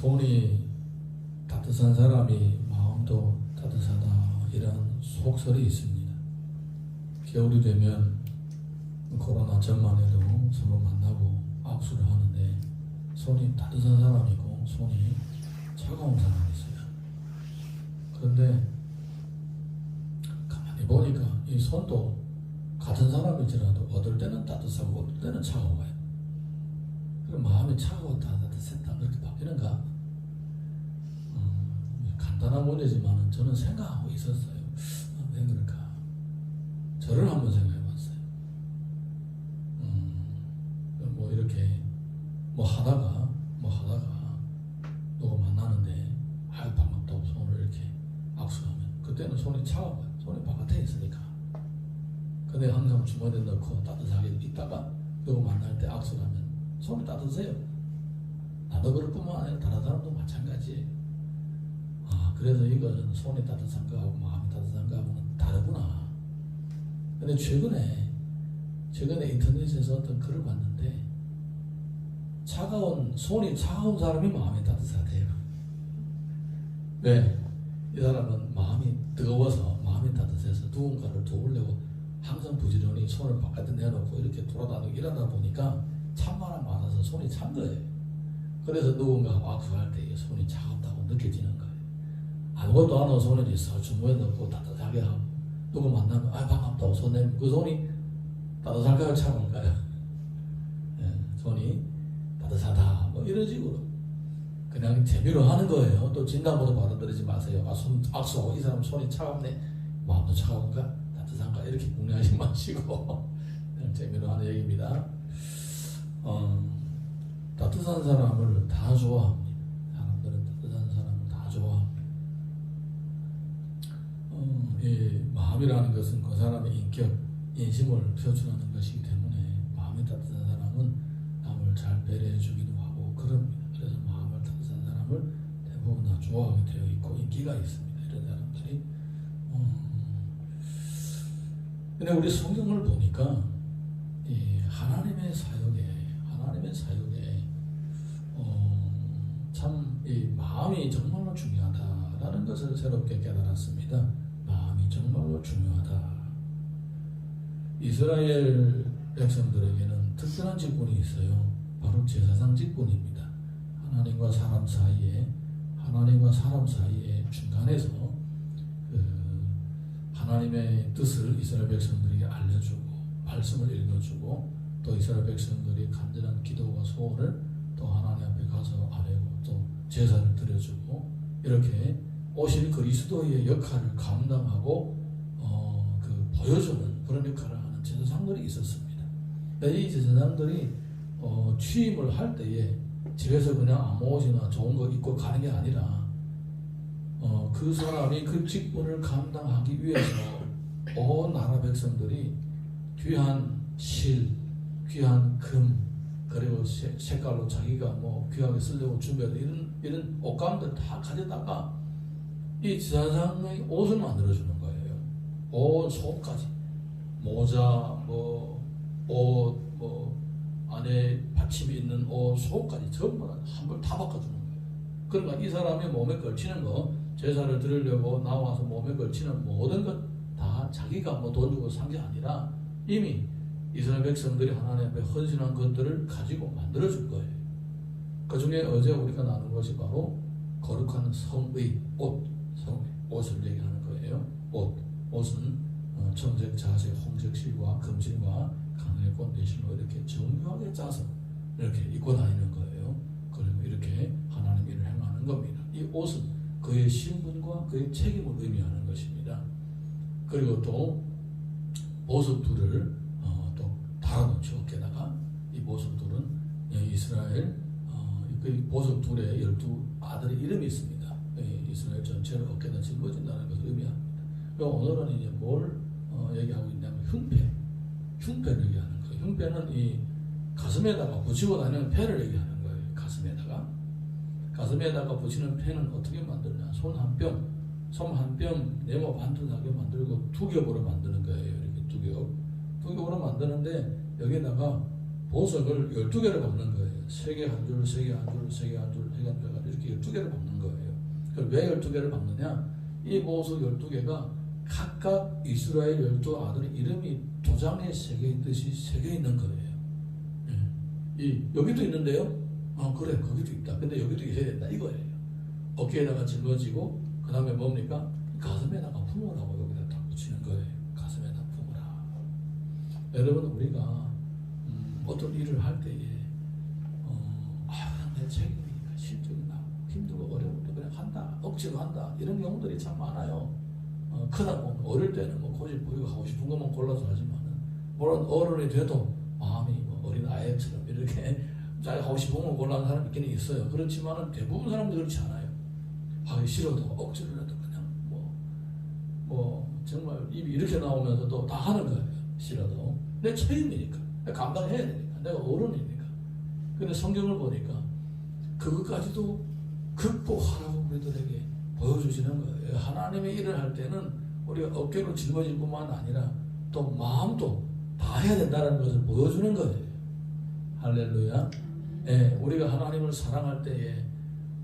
손이 따뜻한 사람이 마음도 따뜻하다, 이런 속설이 있습니다. 겨울이 되면 코로나 전만 해도 서로 만나고 악수를 하는데 손이 따뜻한 사람이고 손이 차가운 사람이 있어요. 그런데 가만히 보니까 이 손도 같은 사람일지라도 어떨 때는 따뜻하고 어떨 때는 차가워요. 그럼 마음이 차가웠다 따뜻했다 그렇게 바뀌는가? 간단한 문제지만 저는 생각하고 있었어요. 왜 그럴까? 저를 한번 생각해봤어요. 뭐 이렇게 뭐 하다가 누구 만나는데 아유 반갑다고 손을 이렇게 악수하면 그때는 손이 차가워요. 손이 바깥에 있으니까. 근데 항상 주머니에 넣고 따뜻하게 있다가 누구 만날 때 악수를 하면 손이 따뜻해요. 나도 그럴 뿐만 아니라 다른 사람도 마찬가지예요. 그래서 이거는 손이 따뜻한 거하고 마음이 따뜻한 거하고는 다르구나. 근데 최근에 인터넷에서 어떤 글을 봤는데 손이 차가운 사람이 마음이 따뜻하대요. 왜? 이 사람은 마음이 뜨거워서 마음이 따뜻해서 누군가를 도우려고 항상 부지런히 손을 바깥에 내놓고 이렇게 돌아다니고 일하다 보니까 찬바람 맞아서 손이 찬 거예요. 그래서 누군가 악수할 때 손이 차갑다고 느껴지는 거예요. 아무것도 안 하고 손을 주머니에 넣고 따뜻하게 하고 누구 만나면 반갑다고 손 내면 그 손이 따뜻할까요 차가울까요? 손이 따뜻하다 뭐 이런 식으로 그냥 재미로 하는 거예요. 또 진단보도 받아들이지 마세요. 악수하고 이 사람 손이 차갑네, 마음도 차가운가 따뜻한가 이렇게 궁리하지 마시고 그냥 재미로 하는 얘기입니다. 따뜻한 사람을 다 좋아합니다. 사람들은 따뜻한 사람을 다 좋아합니다. 이 마음이라는 것은 그 사람의 인격, 인심을 표출하는 것이기 때문에 마음이 따뜻한 사람은 남을 잘 배려해 주기도 하고 그럽니다. 그래서 마음을 따뜻한 사람을 대부분 다 좋아하게 되어 있고 인기가 있습니다. 이런 사람들이. 근데 우리 성경을 보니까 이 하나님의 사역에 참 이 마음이 정말로 중요하다라는 것을 새롭게 깨달았습니다. 마음이 정말로 중요하다. 이스라엘 백성들에게는 특별한 직분이 있어요. 바로 제사장 직분입니다. 하나님과 사람 사이에 중간에서 하나님의 뜻을 이스라엘 백성들에게 알려주고 말씀을 읽어주고 또 이스라엘 백성들이 간절한 기도와 소원을 또 하나님 앞에 가서 아뢰고 또 제사를 드려주고 이렇게 오실 그리스도의 역할을 감당하고 보여주는 그런 역할을 하는 제사장들이 있었습니다. 이 제사장들이 취임을 할 때에 집에서 그냥 아무 옷이나 좋은 거 입고 가는 게 아니라 그 사람이 그 직분을 감당하기 위해서 온 나라 백성들이 귀한 실, 귀한 금 그리고 색깔로 자기가 뭐 귀하게 쓰려고 준비한 이런 옷감들 다 가져다가 이 제사장의 옷을 만들어주는 거예요. 온 속까지 모자, 옷, 안에 받침이 있는 옷, 속까지 전부 한 벌 다 바꿔주는 거예요. 그러니까 이 사람이 몸에 걸치는 거 제사를 드리려고 나와서 몸에 걸치는 모든 것 다 자기가 뭐 돈 주고 산 게 아니라 이미 이스라엘 백성들이 하나님 앞에 헌신한 것들을 가지고 만들어줄 거예요. 그 중에 어제 우리가 나눈 것이 바로 거룩한 성의 옷을 얘기하는 거예요. 옷은 청색, 자색, 홍색 실과 금실과 가늘의 꽃내실로 이렇게 정교하게 짜서 이렇게 입고 다니는 거예요. 그리고 이렇게 하나님 일을 행하는 겁니다. 이 옷은 그의 신분과 그의 책임을 의미하는 것입니다. 그리고 또 보석들을 또 달아놓죠. 어깨다가 이 보석들은 이스라엘 그 보석들의 12아들의 이름이 있습니다. 이스라엘 전체를 어깨다 짊어진다는 것을 의미합니다. 오늘은 이제 뭘 얘기하고 있냐면 흉패를 얘기하는 거예요. 흉패는 이 가슴에다가 붙이고 다니는 패를 얘기하는 거예요. 가슴에다가 붙이는 패는 어떻게 만드냐? 손 한 뼘 네모 반듯하게 만들고 두 겹으로 만드는 거예요. 이렇게 두 겹으로 만드는데 여기에다가 보석을 12개를 박는 거예요. 3개 한 줄, 3개 한 줄, 3개 한 줄 관리관 돼가지고 이렇게 12개를 박는 거예요. 그럼 왜 12개를 박느냐? 이 보석 12개가 각각 이스라엘 12아들의 이름이 도장에 새겨 있듯이 새겨 있는 거예요. 여기도 있는데요? 그래, 거기도 있다. 근데 여기도 있어야 된다. 이거예요. 어깨에다가 짊어지고, 그 다음에 뭡니까? 가슴에다가 품으라고 여기다 딱 붙이는 거예요. 가슴에다 품으라. 여러분, 우리가 어떤 일을 할 때에 내 책임이니까 실적이 나고 힘들고 어려운데 그냥 한다, 억지로 한다, 이런 경우들이 참 많아요. 크다 보면 어릴 때는 뭐 고집 부리고 하고 싶은 것만 골라서 하지만은 물론 어른이 돼도 마음이 뭐 어린 아이처럼 이렇게 자기가 하고 싶은 걸 골라는 사람이 있기는 있어요. 그렇지만은 대부분 사람들이 그렇지 않아요. 하기 싫어도 억지로라도 그냥 뭐 정말 입이 이렇게 나오면서도 다 하는 거예요. 싫어도 내 책임이니까 감당해야 되니까 내가 어른이니까. 근데 성경을 보니까 그것까지도 극복하라고 우리들에게 보여주시는 거예요. 하나님의 일을 할 때는 우리가 어깨로 짊어질 뿐만 아니라 또 마음도 다 해야 된다는 것을 보여주는 거예요. 할렐루야. 우리가 하나님을 사랑할 때에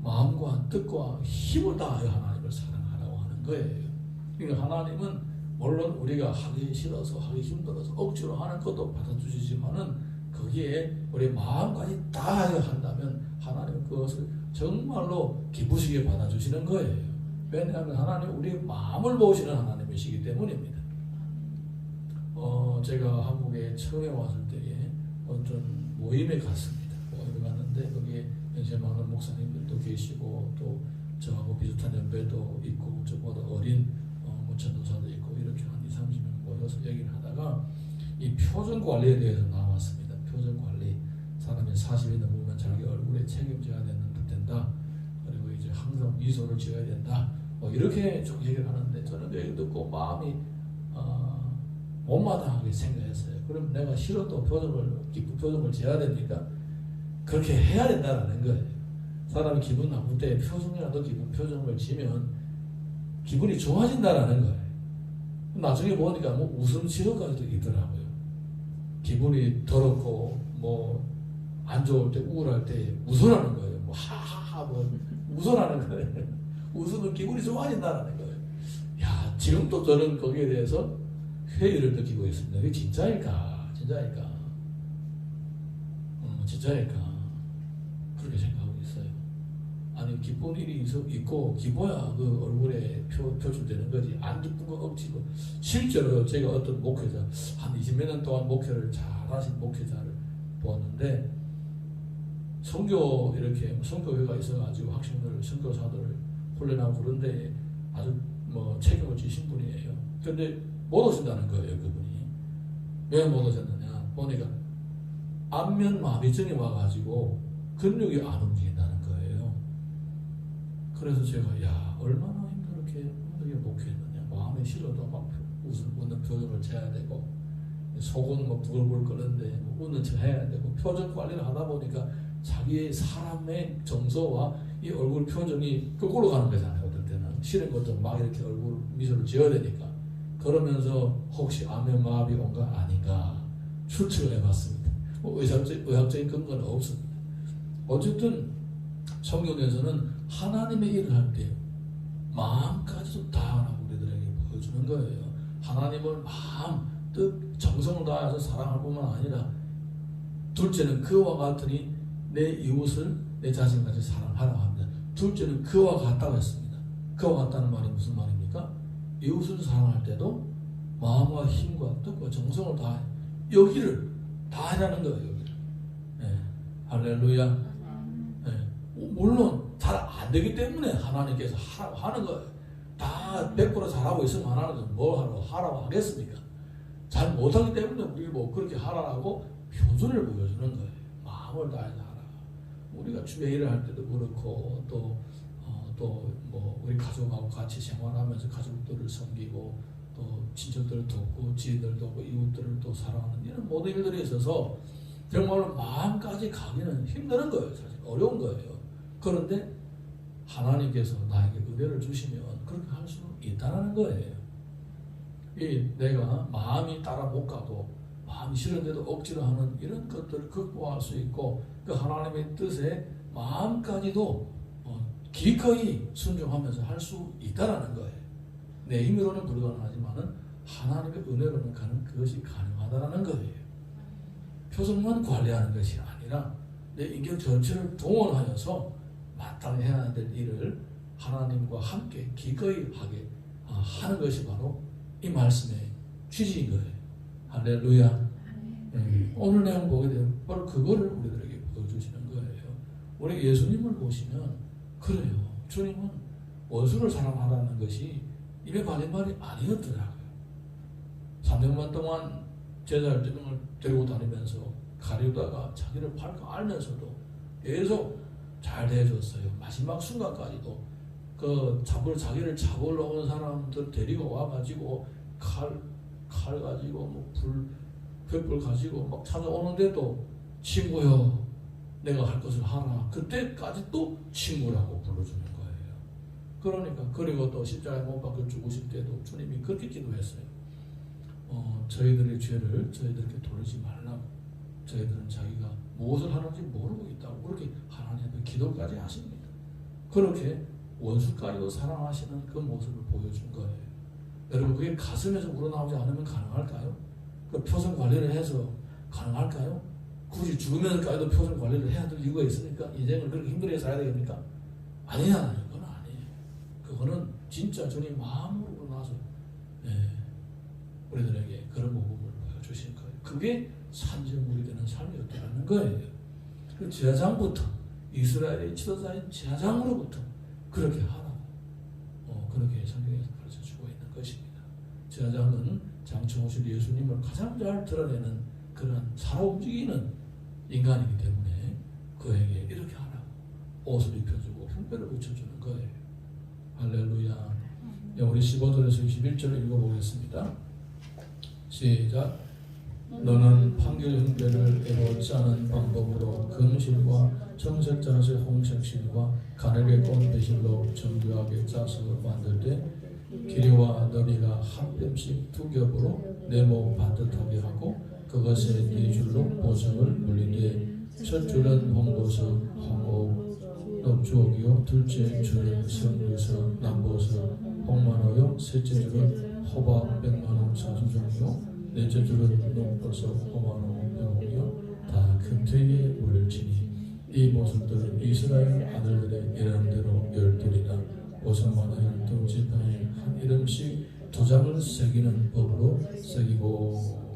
마음과 뜻과 힘을 다하여 하나님을 사랑하라고 하는 거예요. 그러니까 하나님은 물론 우리가 하기 싫어서 하기 힘들어서 억지로 하는 것도 받아주시지만은 거기에 우리 마음까지 다하여 한다면 하나님은 그것을 정말로 기쁘시게 받아주시는 거예요. 왜냐하면 하나님 우리의 마음을 보시는 하나님이시기 때문입니다. 제가 한국에 처음에 왔을 때에 어떤 모임에 갔습니다. 모임에 갔는데 거기에 연세 많은 목사님들도 계시고 또 저하고 비슷한 연배도 있고 저보다 어린 전도사도 있고 이렇게 한 20-30명 모여서 얘기를 하다가 이 표정 관리에 대해서 나왔습니다. 표정 관리. 사람이 40이 넘으면 자기 얼굴에 책임져야 된다. 그리고 이제 항상 미소를 지어야 된다. 이렇게 좀 얘기를 하는데 저는 그 얘기 듣고 마음이 못마땅하게 생각했어요. 그럼 내가 싫어도 기쁜 표정을 지어야 되니까 그렇게 해야 된다는 거예요. 사람이 기분 나쁠 때 표정이라도 기쁜 표정을 지면 기분이 좋아진다는 거예요. 나중에 보니까 뭐 웃음 치료까지도 있더라고요. 기분이 더럽고 안 좋을 때 우울할 때 웃으라는 거예요. 하하하 웃으라는 거예요. 웃으면 기분이 좋아진다는 거예요. 야, 지금도 저는 거기에 대해서 회의를 느끼고 있습니다. 이게 진짜일까? 진짜일까? 그렇게 생각하고 있어요. 아니 기쁜 일이 있고 기뻐야 그 얼굴에 표출되는 거지. 안 기쁜 거 억지로. 실제로 제가 어떤 목회자 한 20몇 년 동안 목회를 잘하신 목회자를 보았는데 선교회가 있어가지고 학생들 선교사들을 훈련하고 그런데 아주 책임을 지신 분이에요. 근데 못 오신다는 거예요. 그분이 왜 못 오셨느냐 보니까 안면 마비증이 와가지고 근육이 안 움직인다는 거예요. 그래서 제가 얼마나 힘들게 목회했느냐. 마음에 싫어도 막 웃는 표정을 지어야 되고 속은 부글부글 끓는데 웃는 척 해야 되고 표정 관리를 하다 보니까 자기의 사람의 정서와 이 얼굴 표정이 거꾸로 가는 거잖아요. 어떨 때는 싫은 것도 막 이렇게 얼굴 미소를 지어야 되니까 그러면서 혹시 안면마비 온 거 아닌가 추측을 해봤습니다. 의학적인 근거는 없습니다. 어쨌든 성경에서는 하나님의 일을 할 때 마음까지도 다하라고 우리들에게 보여주는 거예요. 하나님을 마음, 뜻, 정성을 다해서 사랑할 뿐만 아니라 둘째는 그와 같으니 내 이웃을 내 자신같이 사랑하라고 합니다. 둘째는 그와 같다고 했습니다. 그와 같다는 말이 무슨 말입니까? 이웃을 사랑할 때도 마음과 힘과 뜻과 정성을 다해 여기를 다 하라는 거예요. 여기를. 할렐루야. 물론 잘 안 되기 때문에 하나님께서 하라고 하는 거예요. 다 100% 잘하고 있으면 하나님은 뭘 하라고 하겠습니까? 잘 못하기 때문에 우리 그렇게 하라고 표준을 보여주는 거예요. 마음을 다해서 하라. 우리가 주의 일을 할 때도 그렇고 또 우리 가족하고 같이 생활하면서 가족들을 섬기고 또 친척들을 돕고 지인들을 돕고 이웃들을 또 사랑하는 이런 모든 일들에 있어서 정말로 마음까지 가기는 힘든 거예요. 사실 어려운 거예요. 그런데 하나님께서 나에게 은혜를 주시면 그렇게 할 수 있다는 거예요. 내가 마음이 따라 못 가도 마음이 싫은데도 억지로 하는 이런 것들을 극복할 수 있고 그 하나님의 뜻에 마음까지도 기꺼이 순종하면서 할 수 있다라는 거예요. 내 힘으로는 불가능하지만은 하나님의 은혜로는 그것이 가능하다라는 거예요. 표정만 관리하는 것이 아니라 내 인격 전체를 동원하여서 마땅히 해야 될 일을 하나님과 함께 기꺼이 하게 하는 것이 바로 이 말씀의 취지인 거예요. 할렐루야. 오늘 내용 보게 되면 바로 그거를 우리들에게 보여주시는 거예요. 우리 예수님을 보시면 그래요. 주님은 원수를 사랑하라는 것이 입에 발린 말이 아니었더라고요. 3년만 동안 제자들을 데리고 다니면서 가리우다가 자기를 팔까 알면서도 계속 잘 대해줬어요. 마지막 순간까지도 자기를 잡으러 온 사람들 데리고 와가지고 칼 가지고 횃불 가지고 막 찾아오는데도 친구여 내가 할 것을 하라. 그때까지 또 친구라고 불러주는 거예요. 그러니까 그리고 또 십자가에 못 박혀 죽으실 때도 주님이 그렇게 기도했어요. 저희들의 죄를 저희들에게 돌리지 말라고. 저희들은 자기가 무엇을 하는지 모르고 있다고 그렇게 하나님께 기도까지 하십니다. 그렇게 원수까지도 사랑하시는 그 모습을 보여준 거예요. 여러분 그게 가슴에서 우러나오지 않으면 가능할까요? 그 표정 관리를 해서 가능할까요? 굳이 죽으면서까지도 표정 관리를 해야 될 이유가 있으니까 인생을 그렇게 힘들게 살아야 되겠습니까? 아니잖아요. 그건 아니에요. 그거는 진짜 주님 마음으로 우러나서 우리들에게 그런 모범을 보여주신 거예요. 그게 산정물이 되는 삶이었다는 거예요. 그 제사장부터 이스라엘의 지도자인 제사장으로부터 그렇게 하라고 그렇게 성경에서 가르쳐주고 있는 것입니다. 제사장은 장차 오실 예수님을 가장 잘 드러내는 그런 살아 움직이는 인간이기 때문에 그에게 이렇게 하라고 옷을 입혀주고 흉배를 붙여주는 거예요. 할렐루야. 우리 15절에서 21절을 읽어보겠습니다. 시작. 너는 판결 흉배를 애로 짜는 방법으로 금실과 청색자세 홍색실과 가늘게 꼰 배실로 정교하게 짜서 만들 때 길이와 너비가 한 뼘씩 두 겹으로 네모 반듯하게 하고 그것에 네 줄로 보석을 물리되 첫 줄은 홍보석, 황옥, 녹주옥이요 둘째 줄은 성류석, 남보석, 홍만호요 셋째 줄은 호박, 백만호, 사수종이요 넷째 줄은 녹보석, 호만호, 병옥이요 다 금태에 물질지니 이 보석들은 이스라엘 아들들의 이름대로 12이나 보석마다 12지파에 한 이름씩 두 장을 새기는 법으로 새기고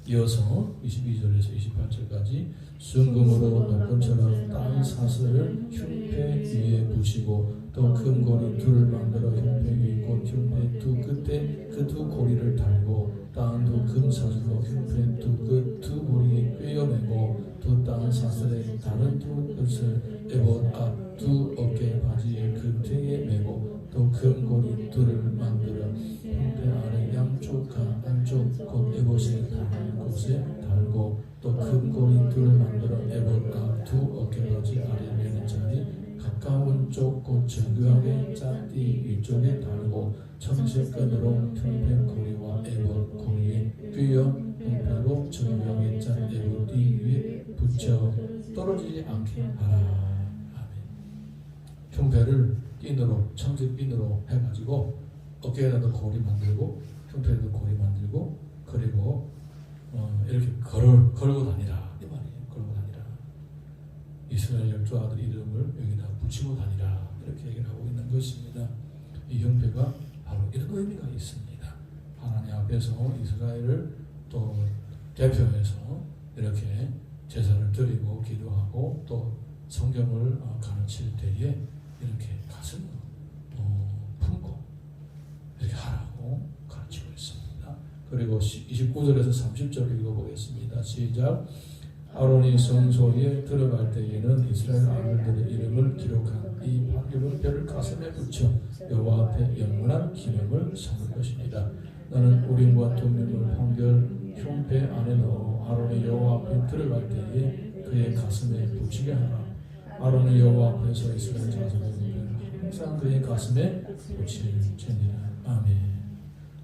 이어서 22절에서 28절까지 순금으로 녹건처럼 땅 사슬을 흉패 위에 붙이고 또 금고리 둘을 만들어 흉패 위에 곧 흉패 두 끝에 그 두 고리를 달고 땅 두 금사슬로 흉패 두 끝 두 고리에 꿰어매고 두 땅 사슬의 다른 두 끝을 에봇 앞 두 어깨 바지의 끝에 매고 또 금고리 둘을 만들어 흉패 아래 양쪽 안쪽 곧 에봇에 닿는 곳에 달고 또 금고리 둘을 만들어 에봇 앞 두 어깨 바지 아래 매는 자리 가까운 쪽 곧 정교하게 짝띠 위쪽에 달고 청색끈으로 흉패 고리와 에봇 고리에 꿰어 흉패로 정교하게 짠 에봇 띠 위에 붙여 떨어지지 않게 하라. 흉패를 핀으로 청색 핀으로 해가지고 어깨에다도 고리 만들고 흉패에도 고리 만들고 그리고 이렇게 걸고 다니라 이 말이에요. 걸고 다니라. 이스라엘 열두 아들 이름을 여기다 붙이고 다니라 이렇게 얘기를 하고 있는 것입니다. 이 흉패가 바로 이런 의미가 있습니다. 하나님 앞에서 이스라엘을 또 대표해서 이렇게 제사를 드리고 기도하고 또 성경을 가르칠 때에 이렇게 가슴을 품고 이렇게 하라고 가르치고 있습니다. 그리고 29절에서 30절 읽어보겠습니다. 시작. 아론이 성소에 들어갈 때에는 이스라엘 아들들의 이름을 기록한 이 판결문표를 가슴에 붙여 여호와 앞에 영원한 기념을 삼을 것입니다. 나는 우림과 둠림을 판결 흉패 안에 넣어 아론이 여호와 앞에 들어갈 때에 그의 가슴에 붙이게 하라. 아론은 여호와 앞에서 이스라엘 자손의 흉패를 항상 그의 가슴에 붙일지니라. 아멘.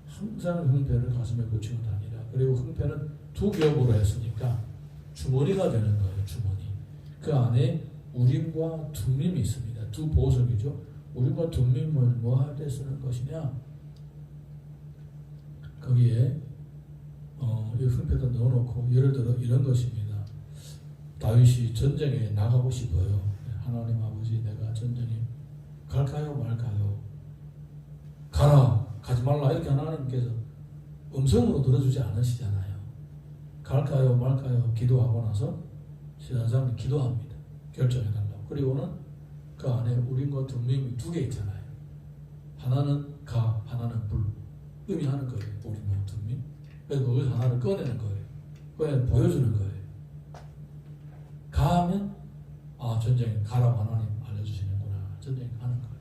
항상 흉패를 가슴에 붙이고 다니라. 그리고 흉패는 두 겹으로 했으니까 주머니가 되는 거예요. 주머니. 그 안에 우림과 둠림이 있습니다. 두 보석이죠. 우리가 둠밈을 뭐 할 때 쓰는 것이냐? 거기에 이 흠표도 넣어놓고 예를 들어 이런 것입니다. 다윗이 전쟁에 나가고 싶어요. 하나님 아버지, 내가 전쟁에 갈까요 말까요? 가라, 가지 말라, 이렇게 하나님께서 음성으로 들어주지 않으시잖아요. 갈까요 말까요 기도하고 나서 제사장이 기도합니다. 결정해달라고. 그리고는 그 안에 우린과 둠밈이 두 개 있잖아요. 하나는 가, 하나는 불. 의미하는 거예요. 우린과 둠밈. 그래서 거기서 하나를 꺼내는 거예요. 꺼내 보여주는 거예요. 가하면 전쟁에 가라고 하나님 알려주시는구나. 전쟁에 가는 거예요.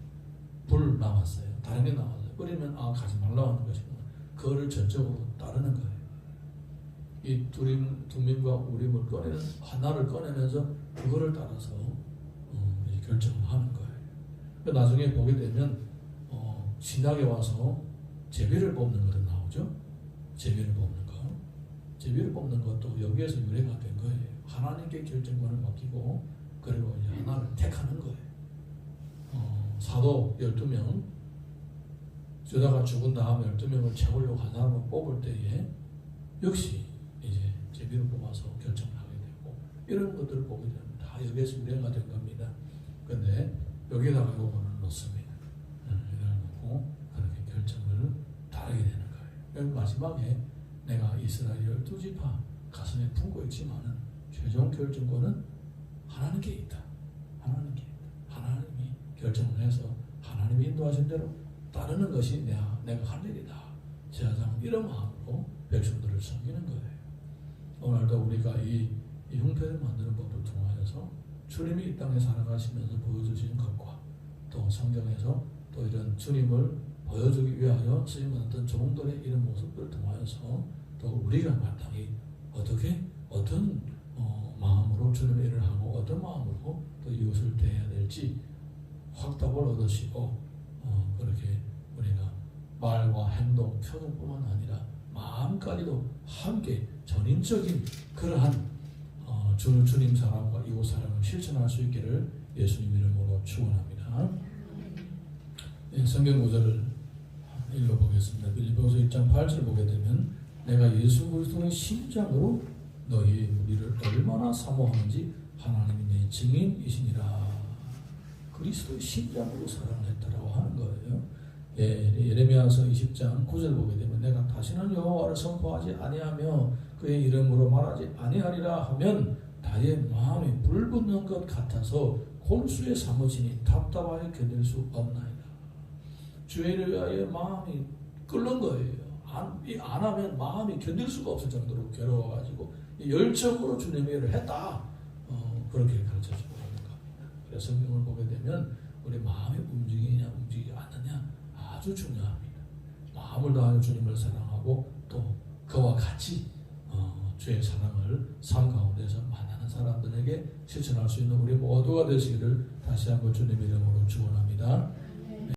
불 남았어요. 다른 게 남았어요. 끓이면 가지 말라고 하는 것이구나. 그거를 전적으로 따르는 거예요. 이 둠밈과 우림을 꺼내는, 하나를 꺼내면서 그거를 따라서 이제 결정을 하는 거예요. 나중에 보게 되면 신약에 와서 제비를 뽑는 것도 나오죠. 제비를 뽑는 거. 제비를 뽑는 것도 여기에서 유래가 된 거예요. 하나님께 결정권을 맡기고 그리고 이제 하나를 택하는 거예요. 사도 12명 주다가 죽은 다음 12명을 채우려고 한 사람을 뽑을 때에 역시 이제 제비를 뽑아서 결정을 하게 되고 이런 것들을 보게 되면 다 여기에서 유래가 된 겁니다. 근데 여기다가 요거는 넣습니다. 여기다 넣고 그렇게 결정을 다르게 되는 거예요. 마지막에 내가 이스라엘 12지파 가슴에 품고 있지만은 최종 결정권은 하나님께 있다. 하나님께 있다. 하나님이 결정을 해서 하나님이 인도하신 대로 따르는 것이 내가 할 일이다. 제사장은 이런 마음으로 백성들을 섬기는 거예요. 오늘도 우리가 이 형편을 만드는 법을 통하여서 주님이 이 땅에 살아가시면서 보여주신 것과 또 성경에서 또 이런 주님을 보여주기 위하여 쓰임받았던 종들의 이런 모습들을 통하여서 또 우리가 마땅히 어떤 마음으로 주님의 일을 하고 어떤 마음으로 또 이웃을 대해야 될지 확답을 얻으시고 그렇게 우리가 말과 행동, 표정뿐만 아니라 마음까지도 함께 전인적인 그러한 주님 사랑과 이웃 사랑을 실천할 수 있기를 예수님 이름으로 축원합니다. 성경 구절을 읽어보겠습니다. 빌립보서 1장 8절 보게 되면 내가 예수 그리스도의 심장으로 너희 우리를 얼마나 사모하는지 하나님이 내 증인이시니라. 그리스도의 심장으로 사랑했다라고 하는 거예요. 예레미야서 20장 9절 보게 되면 내가 다시는 여호와를 선포하지 아니하며 그의 이름으로 말하지 아니하리라 하면 나의 마음이 불붙는 것 같아서 골수에 사무치니 답답하여 견딜 수 없나이다. 주의 일을 위하여 마음이 끓는 거예요. 안 하면 마음이 견딜 수가 없을 정도로 괴로워가지고 열정으로 주님의 일을 했다. 그렇게 가르쳐주고 하는 겁니다. 그래서 성경을 보게 되면 우리 마음이 움직이냐 움직이지 않느냐 아주 중요합니다. 마음을 다하여 주님을 사랑하고 또 그와 같이 주의 사랑을 삶 가운데서 만나는 사람들에게 실천할 수 있는 우리 모두가 되시기를 다시 한번 주님의 이름으로 축원합니다.